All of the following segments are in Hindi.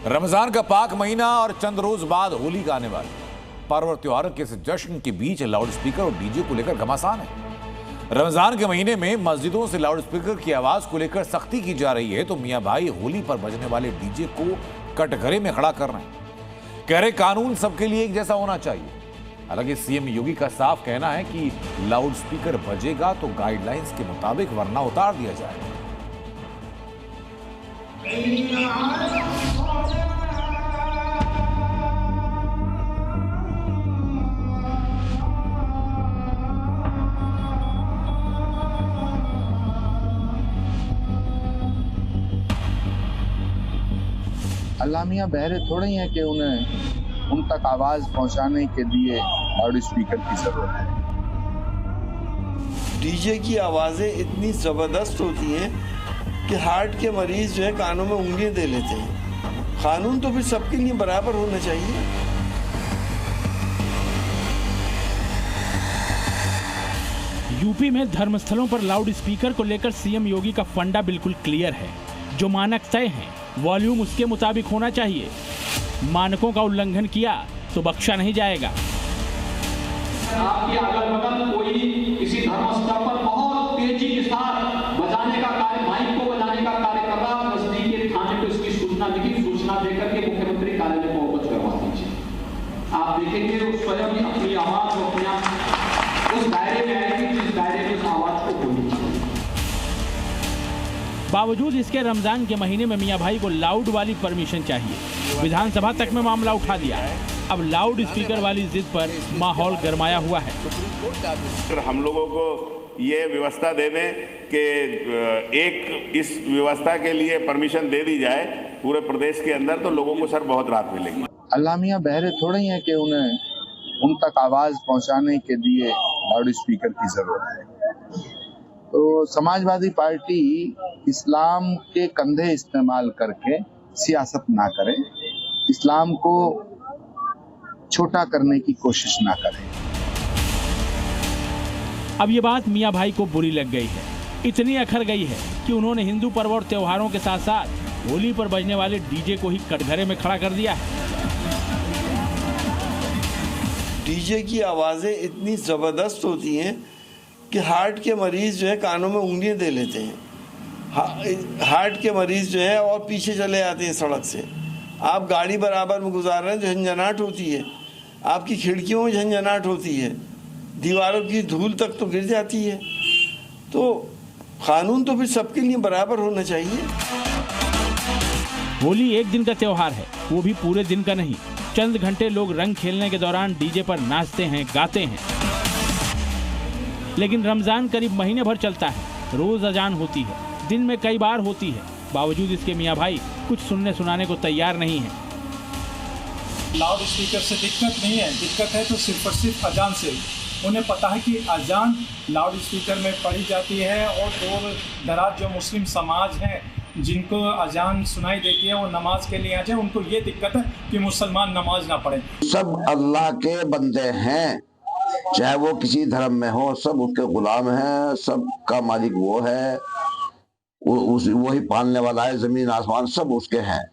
रमजान का पाक महीना और चंद रोज बाद होली का आने वाला पर्व और त्योहारों के इस जश्न के बीच लाउड स्पीकर और डीजे को लेकर घमासान है। रमजान के महीने में मस्जिदों से लाउड स्पीकर की आवाज को लेकर सख्ती की जा रही है, तो मियां भाई होली पर बजने वाले डीजे को कटघरे में खड़ा कर रहे हैं। कह रहे कानून सबके लिए एक जैसा होना चाहिए। हालांकि सीएम योगी का साफ कहना है कि लाउड स्पीकर बजेगा तो गाइडलाइंस के मुताबिक, वरना उतार दिया जाएगा। अल्लाह मियां बहरे थोड़े ही हैं कि उन्हें उन तक आवाज पहुंचाने के लिए लाउड स्पीकर की जरूरत है। डीजे की आवाजें इतनी जबरदस्त होती हैं कि हार्ट के मरीज जो है कानों में उंगलियां दे लेते हैं। कानून तो फिर सबके लिए बराबर होना चाहिए। यूपी में धर्मस्थलों पर लाउड स्पीकर को लेकर सीएम योगी का फंडा बिल्कुल क्लियर है। जो मानक तय हैं, वॉल्यूम उसके मुताबिक होना चाहिए। मानकों का उल्लंघन किया तो बख्शा नहीं जाएगा। आपकी अगल बगल कोई किसी धर्मस्थल पर बहुत तेजी के साथ बजाने का कार्य, माइक को बजाने का कार्य कर रहा है, नजदीक के थाने को इसकी सूचना लिखी, सूचना देकर के मुख्यमंत्री कार्यालय को अवगत करवा दीजिए। आप देखेंगे वो स्वयं अपनी आवाज को अपने उस दायरे में आएगी जिस दायरे में उस आवाज को बोलनी चाहिए। बावजूद इसके रमजान के महीने में मियां भाई को लाउड वाली परमिशन चाहिए। विधानसभा तक में मामला उठा दिया है। अब लाउड स्पीकर वाली जिद पर माहौल गरमाया हुआ है। हम लोगों को ये व्यवस्था दे दें कि एक इस व्यवस्था के लिए परमिशन दे दी जाए पूरे प्रदेश के अंदर, तो लोगों को सर बहुत राहत मिलेगी। अल्लाह मियां बहरे थोड़े ही हैं कि उन्हें उन तक आवाज पहुंचाने के लिए लाउड स्पीकर की जरूरत है। तो समाजवादी पार्टी इस्लाम के कंधे इस्तेमाल करके सियासत ना करे, इस्लाम को छोटा करने की कोशिश ना करे। अब ये बात मियां भाई को बुरी लग गई है। इतनी अखर गई है कि उन्होंने हिंदू पर्व और त्योहारों के साथ साथ होली पर बजने वाले डीजे को ही कटघरे में खड़ा कर दिया है। डीजे की आवाजें इतनी जबरदस्त होती हैं कि हार्ट के मरीज जो है कानों में उंगलियां दे लेते हैं। हार्ट के मरीज जो है और पीछे चले आते हैं सड़क से। आप गाड़ी बराबर में गुजार रहे हैं, झंझनाहट होती है, आपकी खिड़कियों में झंझनाहट होती है, दीवारों की धूल तक तो गिर जाती है। तो कानून तो फिर सबके लिए बराबर होना चाहिए। होली एक दिन का त्योहार है, वो भी पूरे दिन का नहीं। चंद घंटे लोग रंग खेलने के दौरान डीजे पर नाचते हैं, गाते हैं। लेकिन रमजान करीब महीने भर चलता है। रोज अजान होती है, दिन में कई बार होती है। बावजूद इसके मियां भाई कुछ सुनने सुनाने को तैयार नहीं है। लाउड स्पीकर से दिक्कत नहीं है, दिक्कत है तो सिर्फ और सिर्फ अजान से। उन्हें पता है कि अजान लाउड स्पीकर में पढ़ी जाती है और दूर दराज जो मुस्लिम समाज हैं जिनको अजान सुनाई देती है वो नमाज के लिए आ जाए। उनको ये दिक्कत है कि मुसलमान नमाज ना पढ़े। सब अल्लाह के बंदे हैं, चाहे वो किसी धर्म में हो, सब उसके गुलाम हैं, सबका मालिक वो है, वही पालने वाला है, जमीन आसमान सब उसके हैं।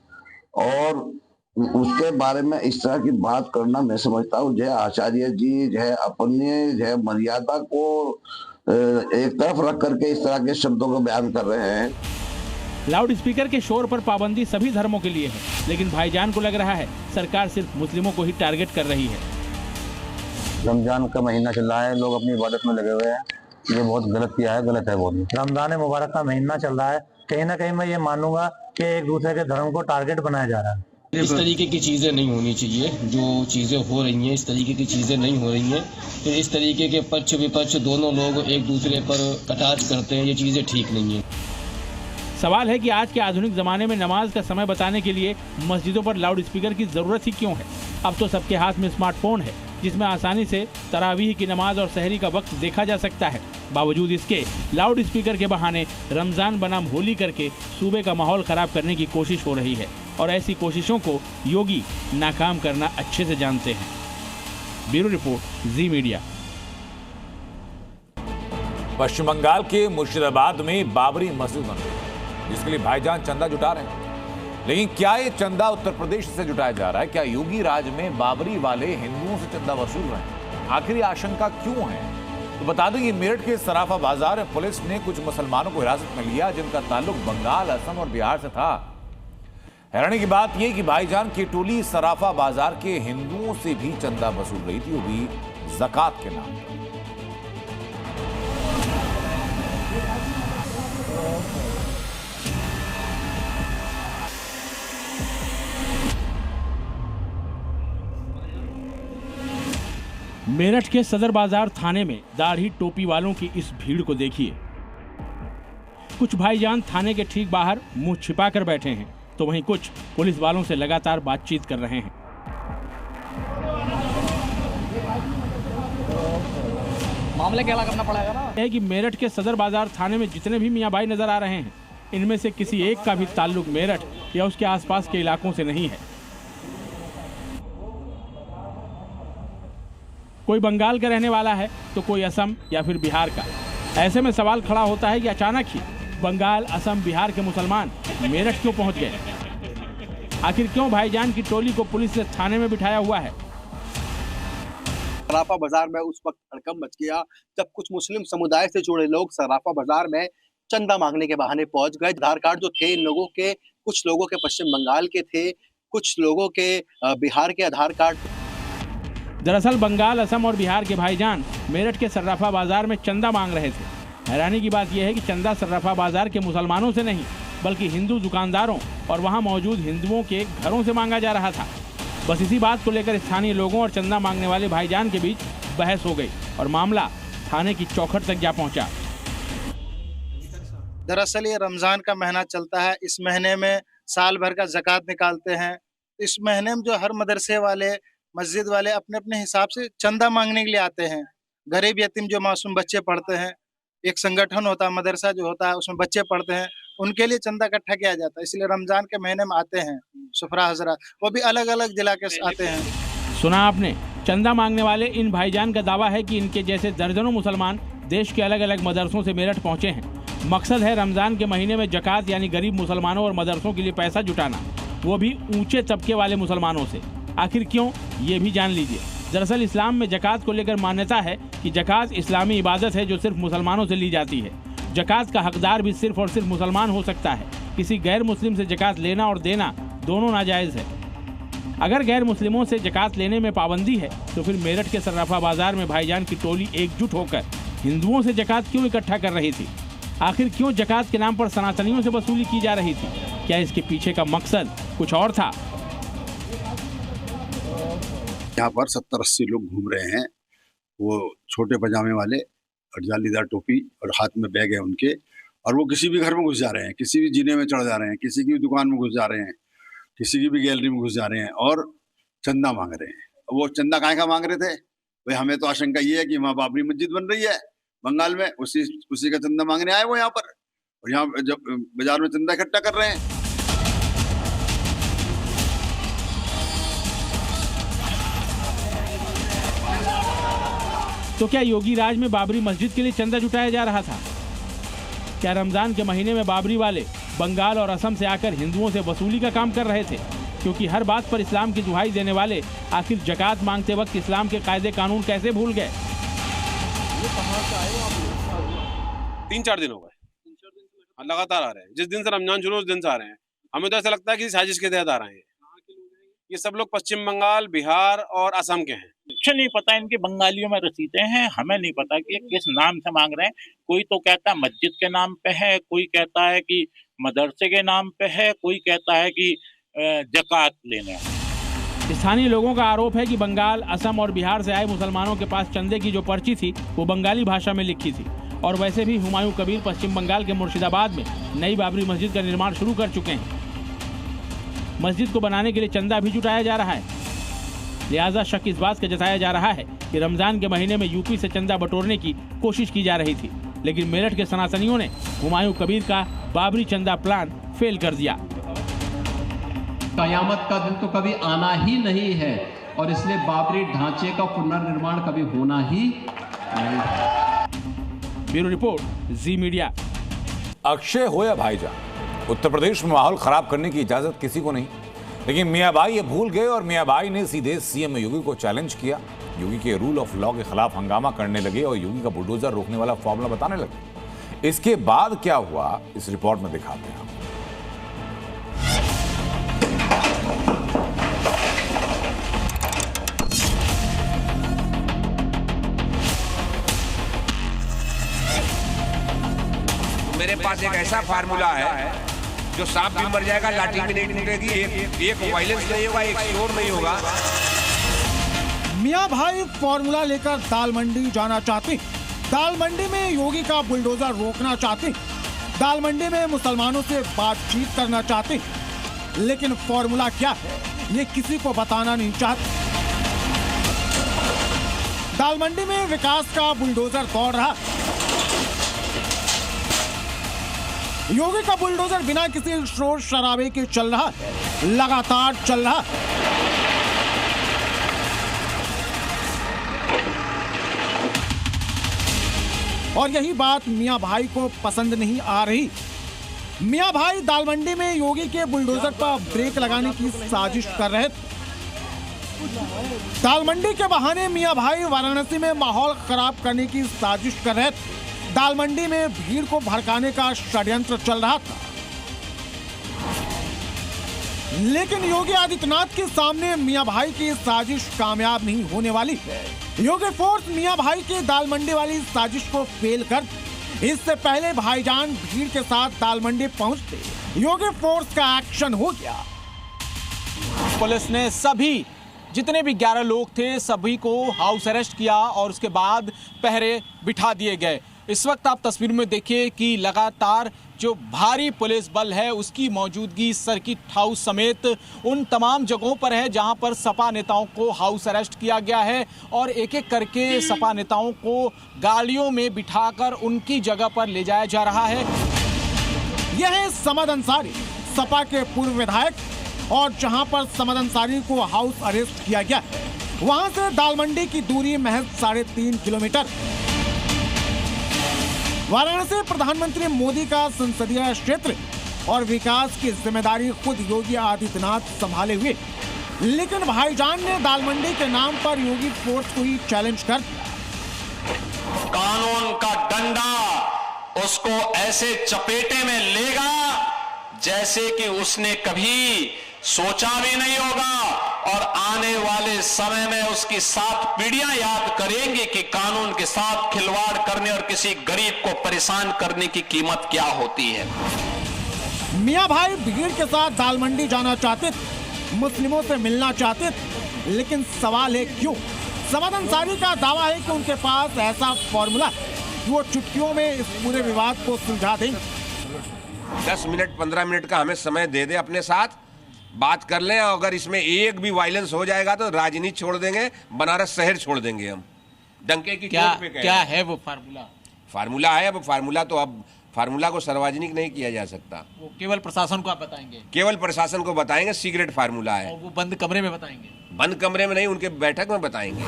और उसके बारे में इस तरह की बात करना, मैं समझता हूँ जय आचार्य जी जो है अपने जो मर्यादा को एक तरफ रख करके इस तरह के शब्दों को बयान कर रहे हैं। लाउड स्पीकर के शोर पर पाबंदी सभी धर्मों के लिए है, लेकिन भाईजान को लग रहा है सरकार सिर्फ मुस्लिमों को ही टारगेट कर रही है। रमजान का महीना चल रहा है, लोग अपनी इबादत में लगे हुए हैं। ये बहुत गलत किया है, गलत है बहुत। रमजान मुबारक का महीना चल रहा है, कहीं ना कहीं मैं ये मानूंगा कि एक दूसरे के धर्म को टारगेट बनाया जा रहा है। इस तरीके की चीज़ें नहीं होनी चाहिए। जो चीज़ें हो रही हैं, इस तरीके की चीज़ें नहीं हो रही हैं। तो इस तरीके के पक्ष विपक्ष दोनों लोग एक दूसरे पर कटाक्ष करते हैं, ये चीज़ें ठीक नहीं है। सवाल है कि आज के आधुनिक जमाने में नमाज का समय बताने के लिए मस्जिदों पर लाउड स्पीकर की जरूरत ही क्यों है? अब तो सबके हाथ में स्मार्टफोन है जिसमें आसानी से तरावीह की नमाज और सहरी का वक्त देखा जा सकता है। बावजूद इसके लाउड स्पीकर के बहाने रमजान बनाम होली करके सूबे का माहौल खराब करने की कोशिश हो रही है, और ऐसी कोशिशों को योगी नाकाम करना अच्छे से जानते हैं। ब्यूरो रिपोर्ट, जी मीडिया। पश्चिम बंगाल के मुर्शिदाबाद में बाबरी मस्जिद बन रही है, जिसके लिए भाईजान चंदा जुटा रहे हैं। लेकिन क्या ये चंदा उत्तर प्रदेश से जुटाया जा रहा है? क्या योगी राज में बाबरी वाले हिंदुओं से चंदा वसूल रहे हैं? आखिर ये आशंका क्यों है? तो बता दें कि मेरठ के सराफा बाजार में पुलिस ने कुछ मुसलमानों को हिरासत में लिया जिनका ताल्लुक बंगाल, असम और बिहार से था। हैरानी की बात यह कि भाईजान की टोली सराफा बाजार के हिंदुओं से भी चंदा वसूल रही थी, वो भी ज़कात के नाम पर। मेरठ के सदर बाजार थाने में दाढ़ी टोपी वालों की इस भीड़ को देखिए। कुछ भाईजान थाने के ठीक बाहर मुंह छिपा कर बैठे हैं, तो वहीं कुछ पुलिस वालों से लगातार बातचीत कर रहे हैं। मामले क्या करना पड़ेगा ना है कि मेरठ के सदर बाजार थाने में जितने भी मियां भाई नजर आ रहे हैं, इनमें से किसी एक का भी ताल्लुक मेरठ या उसके आसपास के इलाकों से नहीं है। कोई बंगाल का रहने वाला है तो कोई असम या फिर बिहार का। ऐसे में सवाल खड़ा होता है कि अचानक ही बंगाल, असम, बिहार के मुसलमान मेरठ क्यों पहुंच गए? आखिर क्यों भाईजान की टोली को पुलिस ने थाने में बिठाया हुआ है? सराफा बाजार में उस वक्त हड़कंप मच गया जब कुछ मुस्लिम समुदाय से जुड़े लोग सराफा बाजार में चंदा मांगने के बहाने पहुंच गए। आधार कार्ड जो थे इन लोगों के, कुछ लोगों के पश्चिम बंगाल के थे, कुछ लोगों के बिहार के आधार कार्ड। दरअसल बंगाल, असम और बिहार के भाईजान मेरठ के सर्राफा बाजार में चंदा मांग रहे थे। हैरानी की बात यह है कि चंदा सर्राफा बाजार के मुसलमानों से नहीं बल्कि हिंदू दुकानदारों और वहां मौजूद हिंदुओं के घरों से मांगा जा रहा था। बस इसी बात को लेकर स्थानीय लोगों और चंदा मांगने वाले भाईजान के बीच बहस हो गई और मामला थाने की चौखट तक जा पहुंचा। दरअसल ये रमजान का महीना चलता है, इस महीने में साल भर का ज़कात निकालते हैं। इस महीने में जो हर मदरसे वाले, मस्जिद वाले अपने अपने हिसाब से चंदा मांगने के लिए आते हैं। गरीब यतीम जो मासूम बच्चे पढ़ते हैं, एक संगठन होता है, मदरसा जो होता है उसमें बच्चे पढ़ते हैं, उनके लिए चंदा इकट्ठा किया जाता है। इसलिए रमजान के महीने में आते हैं सुफरा हजरात, वो भी अलग अलग जिला के आते हैं। सुना आपने, चंदा मांगने वाले इन भाईजान का दावा है कि इनके जैसे दर्जनों मुसलमान देश के अलग अलग मदरसों से मेरठ पहुंचे हैं। मकसद है रमजान के महीने में ज़कात यानी गरीब मुसलमानों और मदरसों के लिए पैसा जुटाना, वो भी ऊंचे तबके वाले मुसलमानों से। आखिर क्यों, ये भी जान लीजिए। दरअसल इस्लाम में ज़कात को लेकर मान्यता है कि ज़कात इस्लामी इबादत है जो सिर्फ मुसलमानों से ली जाती है। ज़कात का हकदार भी सिर्फ और सिर्फ मुसलमान हो सकता है। किसी गैर मुस्लिम से ज़कात लेना और देना दोनों नाजायज़ है। अगर गैर मुस्लिमों से ज़कात लेने में पाबंदी है तो फिर मेरठ के सर्राफा बाजार में भाईजान की टोली एकजुट होकर हिंदुओं से ज़कात क्यों इकट्ठा कर रही थी? आखिर क्यों ज़कात के नाम पर सनातनियों से वसूली की जा रही थी? क्या इसके पीछे का मकसद कुछ और था? यहाँ पर 70-80 लोग घूम रहे हैं, वो छोटे पजामे वाले और जालीदार टोपी और हाथ में बैग है उनके, और वो किसी भी घर में घुस जा रहे हैं, किसी भी जीने में चढ़ जा रहे हैं, किसी की भी दुकान में घुस जा रहे हैं, किसी की भी गैलरी में घुस जा रहे हैं और चंदा मांग रहे हैं। वो चंदा काहे का मांग रहे थे भाई? हमें तो आशंका ये है कि वहाँ बाबरी मस्जिद बन रही है बंगाल में, उसी का चंदा मांगने आए वो यहाँ पर, और यहाँ जब बाजार में चंदा इकट्ठा कर रहे हैं। तो क्या योगी राज में बाबरी मस्जिद के लिए चंदा जुटाया जा रहा था? क्या रमजान के महीने में बाबरी वाले बंगाल और असम से आकर हिंदुओं से वसूली का काम कर रहे थे? क्योंकि हर बात पर इस्लाम की दुहाई देने वाले आखिर ज़कात मांगते वक्त इस्लाम के कायदे कानून कैसे भूल गए? 3-4 दिन हो गए लगातार आ रहे हैं। जिस दिन से रमजान शुरू उस दिन से आ रहे हैं। हमें तो ऐसा लगता है कि साजिश के तहत आ रहे हैं। ये सब लोग पश्चिम बंगाल, बिहार और असम के हैं। कुछ नहीं पता, इनकी बंगालियों में रसीदें हैं, हमें नहीं पता कि किस नाम से मांग रहे हैं। कोई तो कहता है मस्जिद के नाम पे है, कोई कहता है कि मदरसे के नाम पे है, कोई कहता है कि ज़कात लेने। स्थानीय लोगों का आरोप है कि बंगाल, असम और बिहार से आए मुसलमानों के पास चंदे की जो पर्ची थी वो बंगाली भाषा में लिखी थी। और वैसे भी हुमायूं कबीर पश्चिम बंगाल के मुर्शिदाबाद में नई बाबरी मस्जिद का निर्माण शुरू कर चुके हैं। मस्जिद को बनाने के लिए चंदा भी जुटाया जा रहा है। लिहाजा शक इस बात का जताया जा रहा है कि रमजान के महीने में यूपी से चंदा बटोरने की कोशिश की जा रही थी, लेकिन मेरठ के सनातनियों ने हुमायूं कबीर का बाबरी चंदा प्लान फेल कर दिया। कयामत का दिन तो कभी आना ही नहीं है और इसलिए बाबरी ढांचे का पुनर्निर्माण कभी होना ही नहीं है। ब्यूरो रिपोर्ट, जी मीडिया। अक्षय हो या भाईजान, उत्तर प्रदेश में माहौल खराब करने की इजाजत किसी को नहीं, लेकिन मियां भाई ये भूल गए और मियां भाई ने सीधे सीएम योगी को चैलेंज किया। योगी के रूल ऑफ लॉ के खिलाफ हंगामा करने लगे और योगी का बुलडोजर रोकने वाला फॉर्मूला बताने लगे। इसके बाद क्या हुआ इस रिपोर्ट में दिखाते हैं। मेरे पास एक ऐसा फार्मूला है जो सांप भी मर जाएगा, लाठी भी नहीं टूटेगी, एक वायलेंस नहीं होगा, एक शोर नहीं होगा। मियां भाई फॉर्मूला लेकर दाल मंडी जाना चाहते, दाल मंडी में योगी का बुलडोजर रोकना चाहते, दाल मंडी में मुसलमानों से बातचीत करना चाहते, लेकिन फॉर्मूला क्या है ये किसी को बताना नहीं चाहते। दाल मंडी में विकास का बुलडोजर दौड़ रहा, योगी का बुलडोजर बिना किसी शोर शराबे के चल रहा है, लगातार चल रहा है। और यही बात मियां भाई को पसंद नहीं आ रही। मियां भाई दाल मंडी में योगी के बुलडोजर पर ब्रेक लगाने की साजिश कर रहे थे। दाल मंडी के बहाने मियां भाई वाराणसी में माहौल खराब करने की साजिश कर रहे थे। दाल मंडी में भीड़ को भड़काने का षड्यंत्र चल रहा था, लेकिन योगी आदित्यनाथ के सामने मियां भाई की साजिश कामयाब नहीं होने वाली। योगी फोर्स मियां भाई के दाल मंडी वाली साजिश को फेल कर इससे पहले भाईजान भीड़ के साथ दाल मंडी पहुंचते योगी फोर्स का एक्शन हो गया। पुलिस ने सभी जितने भी 11 लोग थे सभी को हाउस अरेस्ट किया और उसके बाद पहरे बिठा दिए गए। इस वक्त आप तस्वीर में देखिए कि लगातार जो भारी पुलिस बल है उसकी मौजूदगी सर्किट हाउस समेत उन तमाम जगहों पर है जहां पर सपा नेताओं को हाउस अरेस्ट किया गया है और एक एक करके सपा नेताओं को गाड़ियों में बिठाकर उनकी जगह पर ले जाया जा रहा है। यह है समद अंसारी, सपा के पूर्व विधायक, और जहां पर समद अंसारी को हाउस अरेस्ट किया गया वहां से दाल मंडी की दूरी महज 3.5 किलोमीटर। वाराणसी प्रधानमंत्री मोदी का संसदीय क्षेत्र और विकास की जिम्मेदारी खुद योगी आदित्यनाथ संभाले हुए, लेकिन भाईजान ने दाल मंडी के नाम पर योगी फोर्स को ही चैलेंज कर कानून का डंडा उसको ऐसे चपेटे में लेगा जैसे कि उसने कभी सोचा भी नहीं होगा और आने वाले समय में उसकी 7 पीढ़ियां याद करेंगे कि कानून के साथ खिलवाड़ करने और किसी गरीब को परेशान करने की कीमत क्या होती है। मियां भाई भीड़ के साथ दाल मंडी जाना चाहते थे, मुस्लिमों से मिलना चाहते थे, लेकिन सवाल है क्यों? समद अंसारी का दावा है कि उनके पास ऐसा फॉर्मूला है कि वो चुटकियों में इस पूरे विवाद को सुलझा देंगे। 10 मिनट 15 मिनट का हमें समय दे दे, अपने साथ बात कर लें। अगर इसमें एक भी वायलेंस हो जाएगा तो राजनीति छोड़ देंगे, बनारस शहर छोड़ देंगे हम। डंके की क्या, चोट पे क्या है वो फार्मूला? फार्मूला है, अब फार्मूला तो अब फार्मूला को सार्वजनिक नहीं किया जा सकता। वो केवल प्रशासन को आप बताएंगे? केवल प्रशासन को बताएंगे, सीक्रेट फार्मूला है। और वो बंद कमरे में बताएंगे? बंद कमरे में नहीं, उनके बैठक में बताएंगे।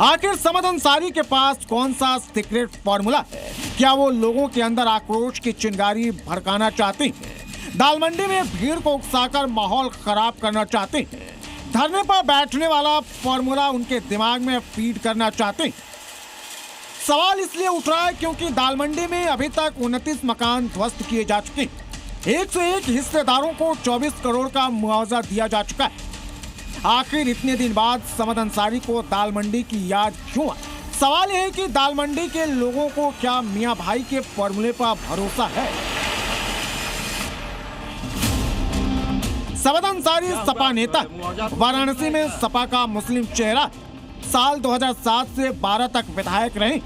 आखिर समद अंसारी के पास कौन सा सीक्रेट फॉर्मूला है? क्या वो लोगों के अंदर आक्रोश की चिंगारी भड़काना चाहते हैं? दाल मंडी में भीड़ को उकसाकर माहौल खराब करना चाहते हैं? धरने पर बैठने वाला फॉर्मूला उनके दिमाग में फीड करना चाहते हैं? सवाल इसलिए उठ रहा है क्योंकि दाल मंडी में अभी तक 29 मकान ध्वस्त किए जा चुके हैं। 101 हिस्सेदारों को 24 करोड़ का मुआवजा दिया जा चुका है। आखिर इतने दिन बाद समद अंसारी को दाल मंडी की याद क्यों आई? सवाल यह है कि दाल मंडी के लोगों को क्या मियां भाई के फॉर्मूले पर भरोसा है? समद अंसारी सपा नेता, वाराणसी में सपा का मुस्लिम चेहरा, साल 2007 से 12 तक विधायक रहे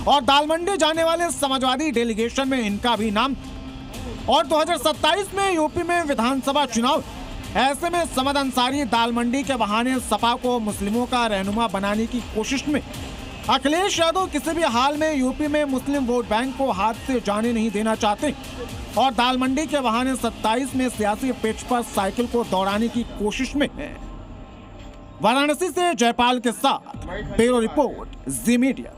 और दाल मंडी जाने वाले समाजवादी डेलीगेशन में इनका भी नाम, और 2027 में यूपी में विधानसभा चुनाव। ऐसे में समद अंसारी दाल मंडी के बहाने सपा को मुस्लिमों का रहनुमा बनाने की कोशिश में। अखिलेश यादव किसी भी हाल में यूपी में मुस्लिम वोट बैंक को हाथ से जाने नहीं देना चाहते और दाल मंडी के बहाने 27 में सियासी पिच पर साइकिल को दौड़ाने की कोशिश में है। वाराणसी से जयपाल के साथ ब्यूरो रिपोर्ट, जी मीडिया।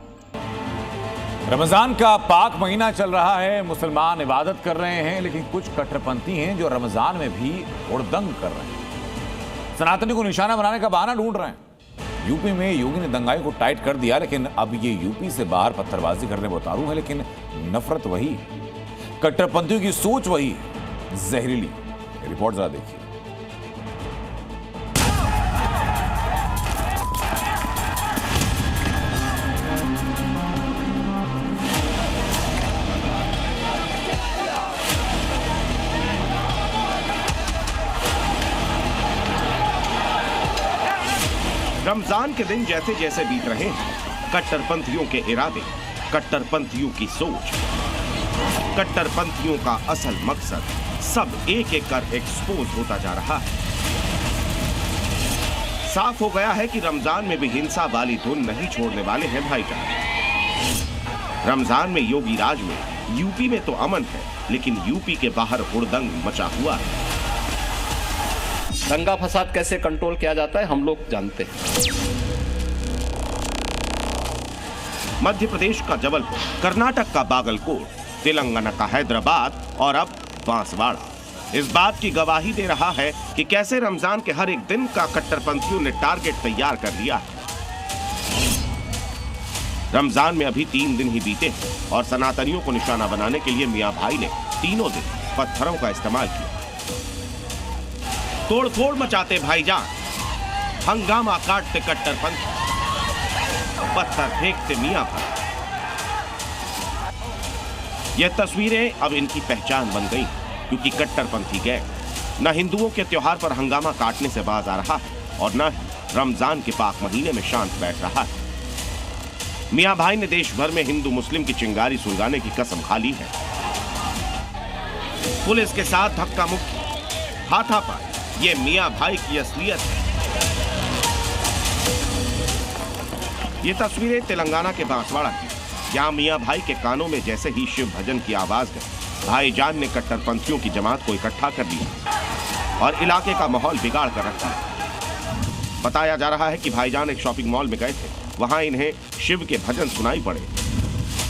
रमजान का पाक महीना चल रहा है, मुसलमान इबादत कर रहे हैं, लेकिन कुछ कट्टरपंथी हैं जो रमजान में भी हुड़दंग कर रहे हैं, सनातनी को निशाना बनाने का बहाना ढूंढ रहे हैं। यूपी में योगी ने दंगाई को टाइट कर दिया, लेकिन अब ये यूपी से बाहर पत्थरबाजी करने में उतारू है, लेकिन नफरत वही, कट्टरपंथियों की सोच वही, जहरीली। रिपोर्ट जरा देखिए। रमजान के दिन जैसे जैसे बीत रहे हैं, कट्टरपंथियों के इरादे, कट्टरपंथियों की सोच, कट्टरपंथियों का असल मकसद सब एक एक कर एक्सपोज होता जा रहा है। साफ हो गया है कि रमजान में भी हिंसा वाली धुन नहीं छोड़ने वाले हैं भाईजान। रमजान में योगी राज में, यूपी में तो अमन है, लेकिन यूपी के बाहर हुड़दंग मचा हुआ है। दंगा फसाद कैसे कंट्रोल किया जाता है हम लोग जानते हैं। मध्य प्रदेश का जबलपुर, कर्नाटक का बागलकोट, तेलंगाना का हैदराबाद और अब बांसवाड़ा इस बात की गवाही दे रहा है कि कैसे रमजान के हर एक दिन का कट्टरपंथियों ने टारगेट तैयार कर लिया है। रमजान में अभी 3 दिन ही बीते हैं और सनातनियों को निशाना बनाने के लिए मियां भाई ने तीनों दिन पत्थरों का इस्तेमाल किया। तोड़फोड़ मचाते भाईजान, हंगामा काटते कट्टरपंथी, पत्थर फेंकते मियां भाई। यह तस्वीरें अब इनकी पहचान बन गई, क्योंकि कट्टरपंथी गैंग न हिंदुओं के त्योहार पर हंगामा काटने से बाज आ रहा है और न ही रमजान के पाक महीने में शांत बैठ रहा है। मियां भाई ने देश भर में हिंदू मुस्लिम की चिंगारी सुलगाने की कसम खा ली है। पुलिस के साथ धक्का मुक्की, हाथापाई, ये मियां भाई की असलियत है। ये तस्वीरें तेलंगाना के बांसवाड़ा की, जहां मियां भाई के कानों में जैसे ही शिव भजन की आवाज गई, भाईजान ने कट्टरपंथियों की जमात को इकट्ठा कर लिया और इलाके का माहौल बिगाड़ कर रखा। बताया जा रहा है कि भाईजान एक शॉपिंग मॉल में गए थे, वहां इन्हें शिव के भजन सुनाई पड़े।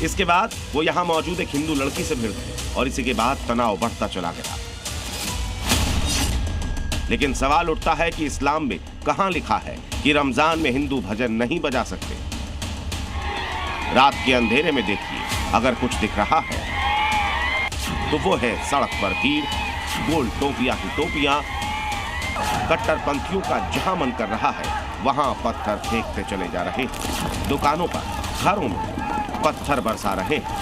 इसके बाद वो यहां मौजूद एक हिंदू लड़की से भिड़ गए और इसी के बाद तनाव बढ़ता चला गया। लेकिन सवाल उठता है कि इस्लाम में कहां लिखा है कि रमजान में हिंदू भजन नहीं बजा सकते। रात के अंधेरे में देखिए, अगर कुछ दिख रहा है तो वो है सड़क पर भीड़, गोल टोपियां ही टोपियां। कट्टरपंथियों का जहां मन कर रहा है वहां पत्थर फेंकते चले जा रहे हैं। दुकानों पर, घरों में पत्थर बरसा रहे हैं।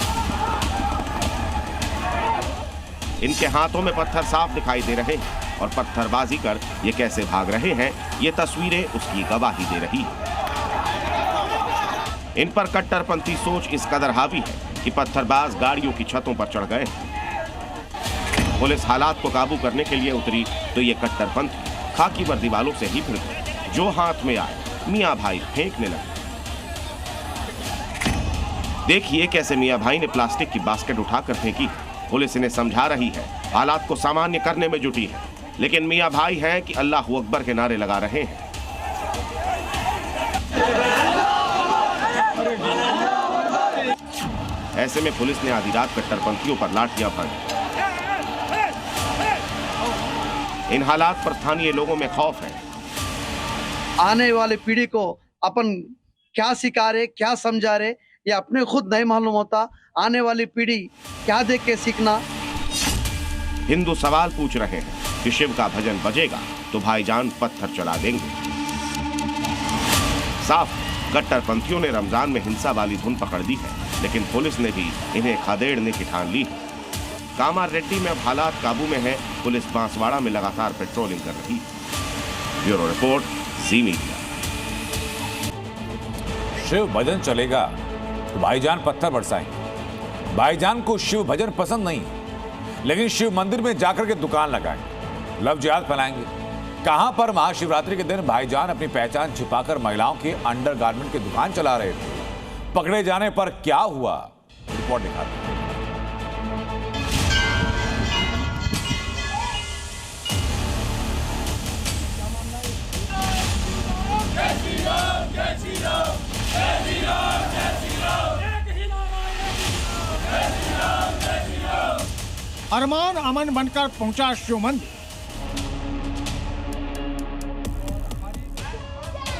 इनके हाथों में पत्थर साफ दिखाई दे रहे हैं और पत्थरबाजी कर ये कैसे भाग रहे हैं, ये तस्वीरें उसकी गवाही दे रही है। इन पर कट्टरपंथी सोच इस कदर हावी है कि पत्थरबाज गाड़ियों की छतों पर चढ़ गए। पुलिस हालात को काबू करने के लिए उतरी तो ये कट्टरपंथी खाकी वर्दी वालों से ही भिड़ गए। जो हाथ में आए मियां भाई फेंकने लगे। देखिए कैसे मियां भाई ने प्लास्टिक की बास्केट उठाकर फेंकी। पुलिस इन्हें समझा रही है, हालात को सामान्य करने में जुटी है, लेकिन मियां भाई हैं कि अल्लाह अकबर के नारे लगा रहे हैं। ऐसे में पुलिस ने आधी रात कट्टरपंथियों पर लाठियां भड़ी। इन हालात पर स्थानीय लोगों में खौफ है। आने वाली पीढ़ी को अपन क्या सिखा रहे, क्या समझा रहे, ये अपने खुद नहीं मालूम होता। आने वाली पीढ़ी क्या देख के सीखना। हिंदू सवाल पूछ रहे हैं कि शिव का भजन बजेगा तो भाईजान पत्थर चला देंगे। साफ कट्टरपंथियों ने रमजान में हिंसा वाली धुन पकड़ दी है, लेकिन पुलिस ने भी इन्हें खदेड़ने की ठान ली है। कामारेड्डी में अब हालात काबू में है। पुलिस बांसवाड़ा में लगातार पेट्रोलिंग कर रही है। ब्यूरो रिपोर्ट, जी मीडिया। शिव भजन चलेगा तो भाईजान पत्थर बरसाएंगे। भाईजान को शिव भजन पसंद नहीं, लेकिन शिव मंदिर में जाकर के दुकान लगाएंगे, लव जिहाद फैलाएंगे। कहां पर महाशिवरात्रि के दिन भाईजान अपनी पहचान छिपाकर महिलाओं के अंडरगारमेंट की दुकान चला रहे थे। पकड़े जाने पर क्या हुआ, रिपोर्ट दिखाते हैं। अरमान अमन बनकर पहुंचा शिव मंदिर।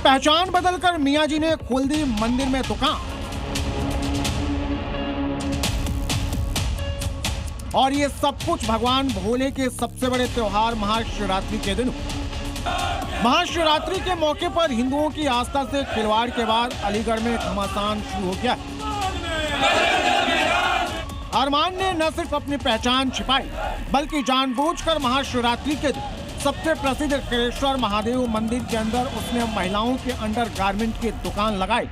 पहचान बदलकर मियां जी ने खोल दी मंदिर में दुकान। और ये सब कुछ भगवान भोले के सबसे बड़े त्योहार महाशिवरात्रि के दिन। महाशिवरात्रि के मौके पर हिंदुओं की आस्था से खिलवाड़ के बाद अलीगढ़ में घमासान शुरू हो गया। अरमान ने न सिर्फ अपनी पहचान छिपाई बल्कि जानबूझकर महाशिवरात्रि के दिन सबसे प्रसिद्ध खिलेश्वर महादेव मंदिर के अंदर उसने महिलाओं के अंडरगारमेंट की दुकान लगाई।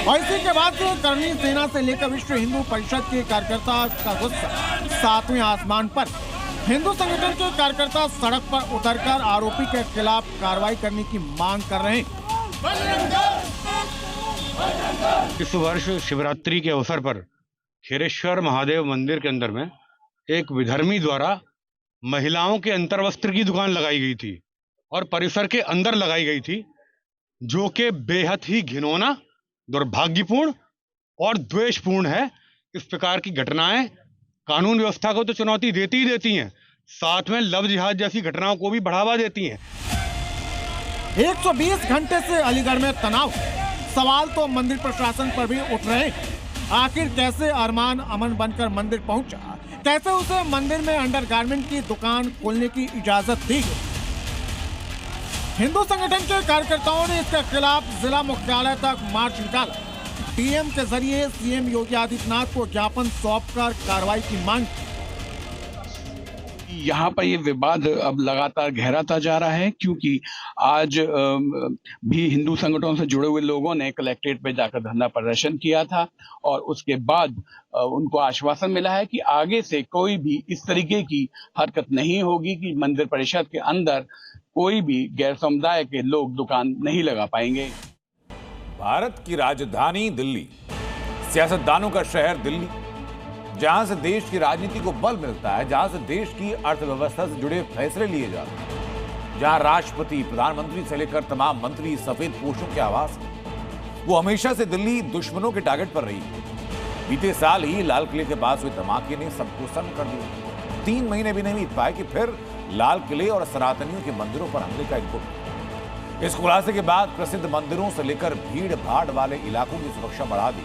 और इसी के बाद से करनी सेना से लेकर विश्व हिंदू परिषद के कार्यकर्ता का गुस्सा 7वें आसमान पर। हिंदू संगठन के कार्यकर्ता सड़क पर उतरकर आरोपी के खिलाफ कार्रवाई करने की मांग कर रहे हैं। इस वर्ष शिवरात्रि के अवसर पर खिलेश्वर महादेव मंदिर के अंदर में एक विधर्मी द्वारा महिलाओं के अंतर्वस्त्र की दुकान लगाई गई थी और परिसर के अंदर लगाई गई थी, जो कि बेहद ही घिनौना, दुर्भाग्यपूर्ण और द्वेषपूर्ण है। इस प्रकार की घटनाएं कानून व्यवस्था को तो चुनौती देती ही देती हैं, साथ में लव जिहाद जैसी घटनाओं को भी बढ़ावा देती हैं। 120 घंटे से अलीगढ़ में तनाव। सवाल तो मंदिर प्रशासन पर भी उठ रहे हैं। आखिर कैसे अरमान अमन बनकर मंदिर पहुंचा, कैसे उसे मंदिर में अंडरगारमेंट की दुकान खोलने की इजाजत दी गई। हिंदू संगठन के कार्यकर्ताओं ने इसके खिलाफ जिला मुख्यालय तक मार्च निकाला। डीएम के जरिए सीएम योगी आदित्यनाथ को ज्ञापन सौंपकर कार्रवाई की मांग की। यहाँ पर ये विवाद अब लगातार गहराता जा रहा है, क्योंकि आज भी हिंदू संगठनों से जुड़े हुए लोगों ने कलेक्ट्रेट पे जाकर धरना प्रदर्शन किया था और उसके बाद उनको आश्वासन मिला है कि आगे से कोई भी इस तरीके की हरकत नहीं होगी, कि मंदिर परिषद के अंदर कोई भी गैर समुदाय के लोग दुकान नहीं लगा पाएंगे। भारत की राजधानी दिल्ली, सियासतदानों का शहर दिल्ली, जहां से देश की राजनीति को बल मिलता है, जहां से देश की अर्थव्यवस्था से जुड़े फैसले लिए जाते हैं, जहां राष्ट्रपति, प्रधानमंत्री से लेकर तमाम मंत्री सफेद पोशों के आवास, वो हमेशा से दिल्ली दुश्मनों के टारगेट पर रही है। बीते साल ही लाल किले के पास हुए धमाके ने सबको सन्न कर दिया। 3 महीने भी नहीं बीत पाए कि फिर लाल किले और सनातनियों के मंदिरों पर हमले का इनपुट। इस खुलासे के बाद प्रसिद्ध मंदिरों से लेकर भीड़ भाड़ वाले इलाकों की सुरक्षा बढ़ा दी।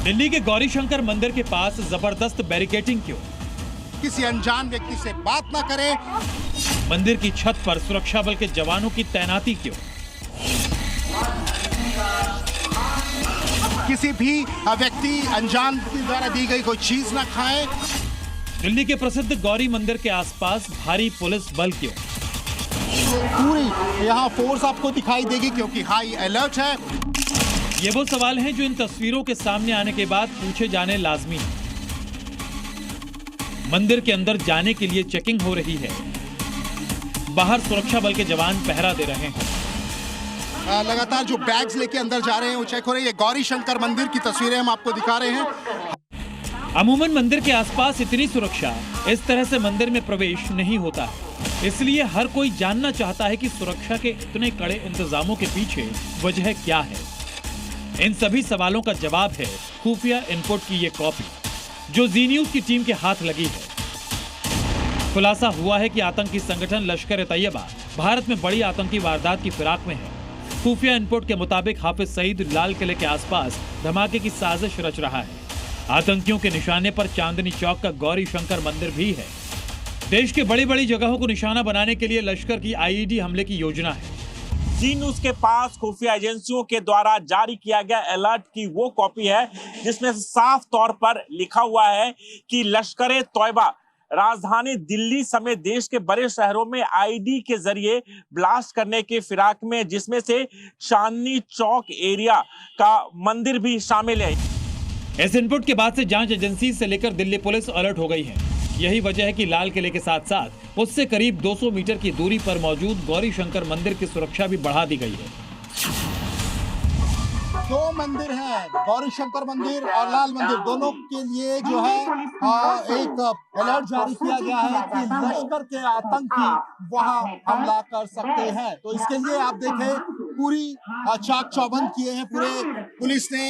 दिल्ली के गौरीशंकर मंदिर के पास जबरदस्त बैरिकेडिंग क्यों? किसी अनजान व्यक्ति से बात ना करें। मंदिर की छत पर सुरक्षा बल के जवानों की तैनाती क्यों? किसी भी व्यक्ति अनजान द्वारा दी गई कोई चीज ना खाए। दिल्ली के प्रसिद्ध गौरी मंदिर के आसपास भारी पुलिस बल क्यों? पूरी यहाँ फोर्स आपको दिखाई देगी क्योंकि हाई अलर्ट है। ये वो सवाल हैं जो इन तस्वीरों के सामने आने के बाद पूछे जाने लाजमी है। मंदिर के अंदर जाने के लिए चेकिंग हो रही है, बाहर सुरक्षा बल के जवान पहरा दे रहे हैं। लगातार जो बैग्स लेके अंदर जा रहे हैं वो चेक हो रहे हैं। ये गौरी शंकर मंदिर की तस्वीरें हम आपको दिखा रहे हैं। अमूमन मंदिर के आसपास इतनी सुरक्षा, इस तरह से मंदिर में प्रवेश नहीं होता है। इसलिए हर कोई जानना चाहता है कि सुरक्षा के इतने कड़े इंतजामों के पीछे वजह क्या है। इन सभी सवालों का जवाब है खुफिया इनपुट की ये कॉपी, जो जी न्यूज की टीम के हाथ लगी है। खुलासा हुआ है कि आतंकी संगठन लश्कर-ए-तैयबा भारत में बड़ी आतंकी वारदात की फिराक में है। खुफिया इनपुट के मुताबिक हाफिज सईद लाल किले के आसपास धमाके की साजिश रच रहा है। आतंकियों के निशाने पर चांदनी चौक का गौरी शंकर मंदिर भी है। देश के बड़ी बड़ी जगहों को निशाना बनाने के लिए लश्कर की आईईडी हमले की योजना है। जी न्यूज के पास खुफिया एजेंसियों के द्वारा जारी किया गया अलर्ट की वो कॉपी है जिसमें साफ तौर पर लिखा हुआ है कि लश्कर-ए-तैयबा राजधानी दिल्ली समेत देश के बड़े शहरों में आईडी के जरिए ब्लास्ट करने के फिराक में, जिसमें से चांदनी चौक एरिया का मंदिर भी शामिल है। इस इनपुट के बाद से जांच एजेंसी से लेकर दिल्ली पुलिस अलर्ट हो गई है। यही वजह है कि लाल किले के साथ साथ उससे करीब 200 मीटर की दूरी पर मौजूद गौरी शंकर मंदिर की सुरक्षा भी बढ़ा दी गई है। दो मंदिर हैं, गौरी शंकर मंदिर और लाल मंदिर, दोनों के लिए जो है एक अलर्ट जारी किया गया है कि लश्कर के आतंकी वहां हमला कर सकते हैं। तो इसके लिए आप देखें पूरी चाक चौबंद किए हैं पूरे पुलिस ने।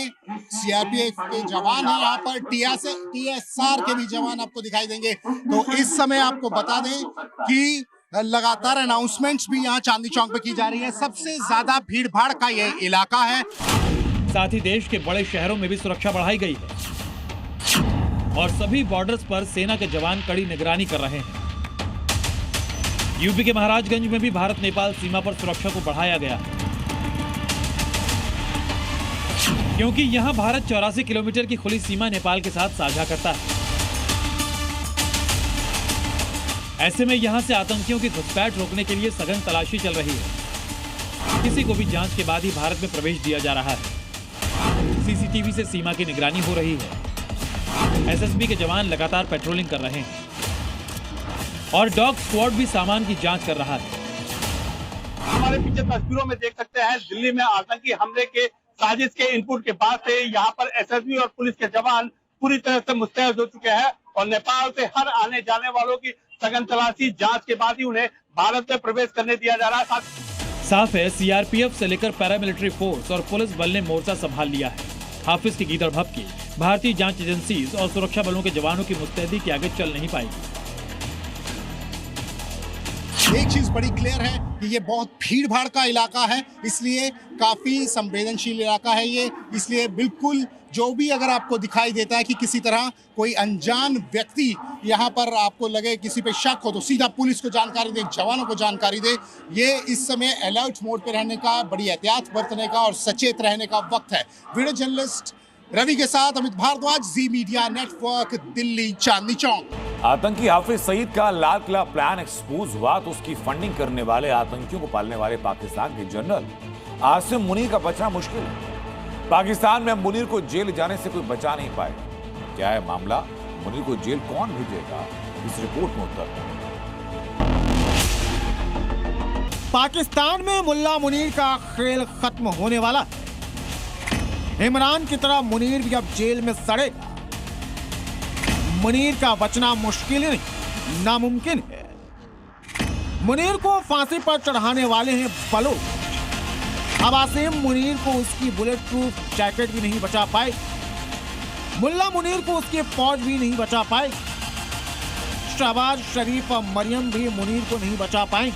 सीआरपीएफ के जवान हैं यहाँ पर, टीएसआर के भी जवान आपको दिखाई देंगे। तो इस समय आपको बता दें कि लगातार अनाउंसमेंट्स भी यहाँ चांदनी चौक पे की जा रही है। सबसे ज्यादा भीड़ भाड़ का ये इलाका है। साथ ही देश के बड़े शहरों में भी सुरक्षा बढ़ाई गई है और सभी बॉर्डर्स पर सेना के जवान कड़ी निगरानी कर रहे हैं। यूपी के महाराजगंज में भी भारत नेपाल सीमा पर सुरक्षा को बढ़ाया गया है, क्योंकि यहां भारत 84 किलोमीटर की खुली सीमा नेपाल के साथ साझा करता है। ऐसे में यहां से आतंकियों की घुसपैठ रोकने के लिए सघन तलाशी चल रही है। किसी को भी जांच के बाद ही भारत में प्रवेश दिया जा रहा है। सीसीटीवी से सीमा की निगरानी हो रही है। एसएसबी के जवान लगातार पेट्रोलिंग कर रहे हैं और डॉग स्क्वाड भी सामान की जांच कर रहा है। हमारे पीछे तस्वीरों में देख सकते हैं, दिल्ली में आतंकी हमले के साजिश के इनपुट के बाद से यहाँ पर एसएसबी और पुलिस के जवान पूरी तरह से मुस्तैद हो चुके हैं और नेपाल से हर आने जाने वालों की सघन तलाशी जांच के बाद ही उन्हें भारत में प्रवेश करने दिया जा रहा है। साफ है, सीआरपीएफ से लेकर पैरामिलिट्री फोर्स और पुलिस बल ने मोर्चा संभाल लिया है। हाफिज की गीदड़ भभकी भारतीय जांच एजेंसीज और सुरक्षा बलों के जवानों की मुस्तैदी के आगे चल नहीं पाएगी। एक चीज बड़ी क्लियर है कि ये बहुत भीड़ भाड़ का इलाका है, इसलिए काफी संवेदनशील इलाका है ये। इसलिए बिल्कुल जो भी अगर आपको दिखाई देता है कि किसी तरह कोई अनजान व्यक्ति यहाँ पर आपको लगे, किसी पे शक हो, तो सीधा पुलिस को जानकारी दे, जवानों को जानकारी दे। ये इस समय अलर्ट मोड पे रहने का, बड़ी एहतियात बरतने का और सचेत रहने का वक्त है। वीडियो जर्नलिस्ट रवि के साथ अमित भारद्वाज, जी मीडिया नेटवर्क, दिल्ली, चांदनी चौक। आतंकी हाफिज सईद का लाल किला प्लान एक्सपोज हुआ तो उसकी फंडिंग करने वाले आतंकियों को पालने वाले पाकिस्तान के जनरल आसिम मुनीर का बचना मुश्किल है। पाकिस्तान में मुनीर को जेल जाने से कोई बचा नहीं पाए। क्या है मामला? मुनीर को जेल कौन भेजेगा? इस रिपोर्ट में उत्तर। पाकिस्तान में मुल्ला मुनीर का खेल खत्म होने वाला। इमरान की तरह मुनीर भी अब जेल में सड़ेगा। मुनीर का बचना मुश्किल नहीं, नामुमकिन है। मुनीर को फांसी पर चढ़ाने वाले हैं बलोच। अब आसिम मुनीर को उसकी बुलेट प्रूफ जैकेट भी नहीं बचा पाए। मुल्ला मुनीर को उसकी फौज भी नहीं बचा पाए। शहबाज शरीफ और मरियम भी मुनीर को नहीं बचा पाए।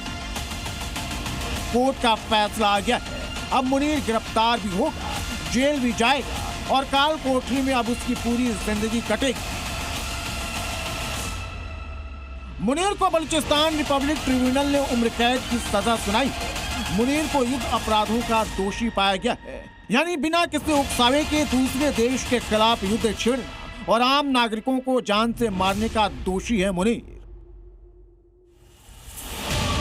कोर्ट का फैसला आ गया है। अब मुनीर गिरफ्तार भी होगा, जेल भी जाएगा और काल कोठरी में अब उसकी पूरी जिंदगी कटेगी। मुनीर को बलूचिस्तान रिपब्लिक ट्रिब्यूनल ने उम्र कैद की सजा सुनाई है। मुनीर को युद्ध अपराधों का दोषी पाया गया है, यानी बिना किसी उकसावे के दूसरे देश के खिलाफ युद्ध छेड़ना और आम नागरिकों को जान से मारने का दोषी है मुनीर।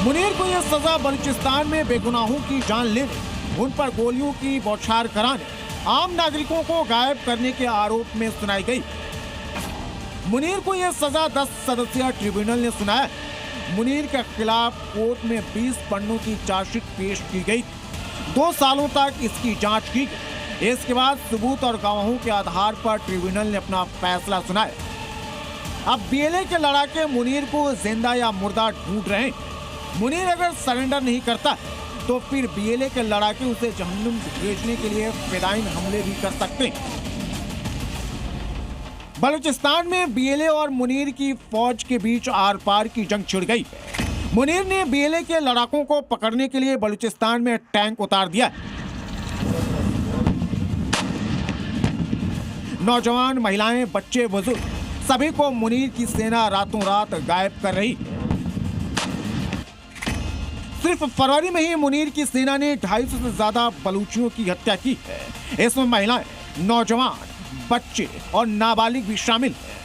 मुनीर को यह सजा बलूचिस्तान में बेगुनाहों की जान लेने, उन पर गोलियों की बौछार कराने, आम नागरिकों को गायब करने के आरोप में सुनाई गई। मुनीर को यह सजा 10 सदस्यीय ट्रिब्यूनल ने सुनाया। मुनीर के खिलाफ कोर्ट में 20 पन्नों की चार्जशीट पेश की गई। 2 सालों तक इसकी जांच की गई। इसके बाद सबूत और गवाहों के आधार पर ट्रिब्यूनल ने अपना फैसला सुनाया। अब बीएलए के लड़ाके मुनीर को जिंदा या मुर्दा ढूंढ रहे हैं। मुनीर अगर सरेंडर नहीं करता तो फिर बीएलए के लड़ाके उसे जहन्नुम भेजने के लिए फिदायीन हमले भी कर सकते हैं। बलूचिस्तान में बीएलए और मुनीर की फौज के बीच आर पार की जंग छिड़ गई है। मुनीर ने बीएलए के लड़ाकों को पकड़ने के लिए बलूचिस्तान में टैंक उतार दिया। नौजवान, महिलाएं, बच्चे, बुजुर्ग सभी को मुनीर की सेना रातों रात गायब कर रही है। सिर्फ फरवरी में ही मुनीर की सेना ने 250 से ज्यादा बलूचियों की हत्या की है। इसमें महिलाएं, नौजवान, बच्चे और नाबालिग भी शामिल हैं।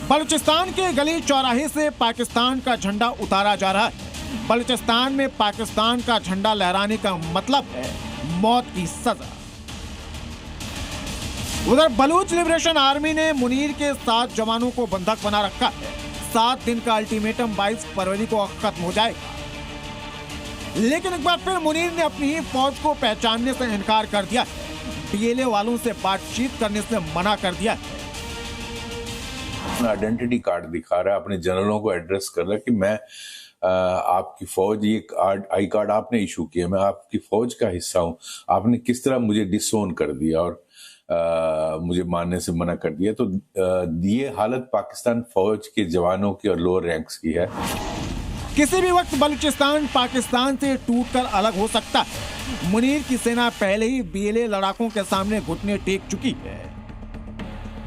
बलूचिस्तान के गली चौराहे से पाकिस्तान का झंडा उतारा जा रहा है। बलूचिस्तान में पाकिस्तान का झंडा लहराने का मतलब है मौत की सजा। उधर बलूच लिबरेशन आर्मी ने मुनीर के 7 जवानों को बंधक बना रखा है। 7 दिन का अल्टीमेटम 22 फरवरी को खत्म हो जाएगा, लेकिन एक बार फिर मुनीर ने अपनी ही फौज को पहचानने से इनकार कर दिया है। बीएलए वालों से बातचीत करने से मना कर दिया है। अपना आइडेंटिटी कार्ड दिखा रहा है, अपने जनरलों को एड्रेस कर रहा है कि मैं आपकी फौज, ये आई कार्ड आपने इशू किया, मैं आपकी फौज का हिस्सा हूं, आपने किस तरह मुझे डिसोन कर दिया और मुझे मानने से मना कर दिया। तो ये हालत पाकिस्तान फौज के जवानों की और लोअर रैंक्स की है। किसी भी वक्त बलूचिस्तान पाकिस्तान से टूटकर अलग हो सकता है। मुनीर की सेना पहले ही बीएलए लड़ाकों के सामने घुटने टेक चुकी है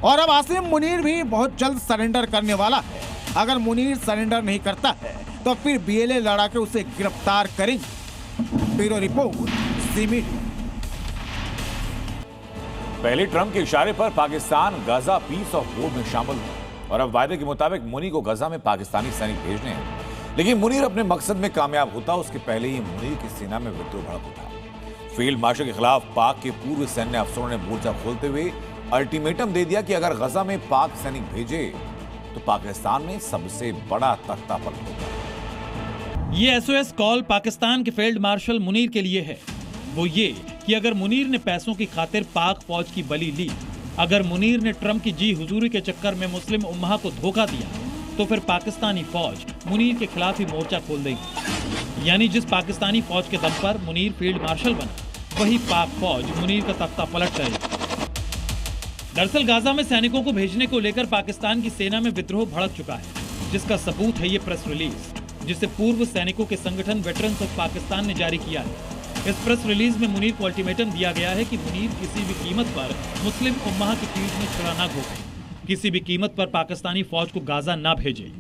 और अब आसिम मुनीर भी बहुत जल्द सरेंडर करने वाला है। अगर मुनीर सरेंडर नहीं करता है तो फिर बीएलए लड़ाके उसे गिरफ्तार करेंगे। Bureau report, Zee media. पहले ट्रंप के इशारे पर Pakistan Gaza peace of war में शामिल हुआ और अब वायदे के मुताबिक मुनीर को गाजा में पाकिस्तानी सैनिक भेजने हैं। लेकिन मुनीर अपने मकसद में कामयाब होता उसके पहले ही मुनीर की सेना में विद्रोह भड़क उठा। फील्ड मार्शल के खिलाफ पाक के पूर्व सैन्य अफसरों ने मोर्चा खोलते हुए अल्टीमेटम दे दिया कि अगर गजा में पाक सैनिक भेजे तो पाकिस्तान में सबसे बड़ा तख्तापलट होगा। ये एसओएस कॉल पाकिस्तान के फील्ड मार्शल मुनीर के लिए है। वो ये कि अगर मुनीर ने पैसों की खातिर पाक फौज की बलि ली, अगर मुनीर ने ट्रंप की जी हुजूरी के चक्कर में मुस्लिम उम्मा को धोखा दिया, तो फिर पाकिस्तानी फौज मुनीर के खिलाफ ही मोर्चा खोल देगी। यानी जिस पाकिस्तानी फौज के दम पर मुनीर फील्ड मार्शल बना, वही पाक फौज मुनीर का तख्ता पलट करेगी। दरअसल गाजा में सैनिकों को भेजने को लेकर पाकिस्तान की सेना में विद्रोह भड़क चुका है, जिसका सबूत है ये प्रेस रिलीज, जिसे पूर्व सैनिकों के संगठन वेटरन्स ऑफ पाकिस्तान ने जारी किया है। इस प्रेस रिलीज में मुनीर को अल्टीमेटम दिया गया है कि मुनीर किसी भी कीमत पर मुस्लिम उम्मा की पीठ में छुरा न घोंपे, किसी भी कीमत पर पाकिस्तानी फौज को गाजा न भेजे।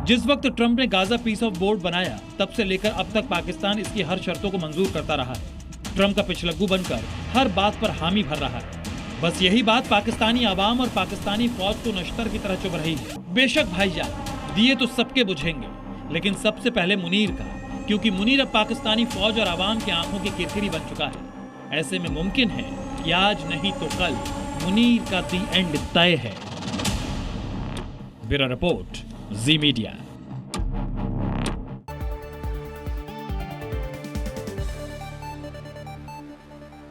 जिस वक्त ट्रंप ने गाजा पीस ऑफ बोर्ड बनाया, तब से लेकर अब तक पाकिस्तान इसकी हर शर्तों को मंजूर करता रहा है। ट्रंप का पिछलग्गू बनकर हर बात पर हामी भर रहा है। बस यही बात पाकिस्तानी आवाम और पाकिस्तानी फौज को नश्तर की तरह चुभ रही है। बेशक भाईजान, दिए तो सबके बुझेंगे, लेकिन सबसे पहले मुनीर का, क्योंकि मुनीर अब पाकिस्तानी फौज और आवाम की आंखों की किरकिरी बन चुका है। ऐसे में मुमकिन है कि आज नहीं तो कल मुनीर का दी एंड तय है। Bureau report, Zee media.